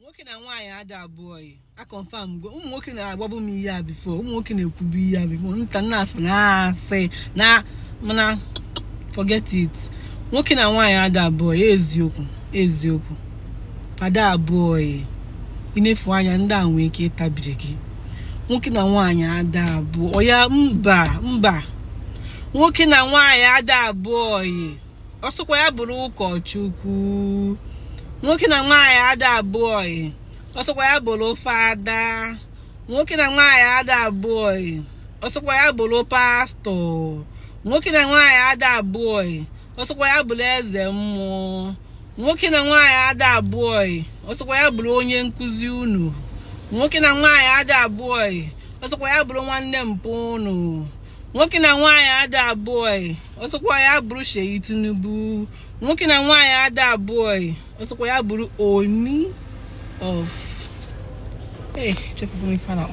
Nwoke na nwaanyị ada abụọ yi. I confirm go. Nwoke na-agbagbu m ihe a before. Nwoke na-ekwubu ihe a before. Nta na-asị na-asị na mana forget it. Nwoke na nwaanyị ada abụọ yi eziokwu. Ada abụọ yi. Inefu anya ndị a nwee ike ịtabiri gị. Nwoke na nwaanyị ada abụọ ya mba. Nwoke na nwaanyị ada abụọ yi. Ọsọkwa ya bụrụ ụkọchukwu. Nwoke na nwaanyị ada abụọ yi. Ọsọkwa ya bụrụ fada. Nwoke na nwaanyị ada abụọ yi. Ọsọkwa ya bụrụ pastọ. Nwoke na nwaanyị ada abụọ yi. Ọsọkwa ya bụrụ eze mmụọ. Nwoke na nwaanyị ada abụọ yi. Ọsọkwa ya bụrụ onye nkuzi unu. Nwoke na nwaanyị ada abụọ yi. Ọsọkwa ya bụrụ nwanne mpụ unu. Nwoke na nwaanyị ada abụọ yi. Ọsọkwa ya bụrụ Sheyi Tinubu. Nwoke na nwaanyị ada abụọ yi. Ọsọkwa ya bụrụ Oni of chefugo m ife na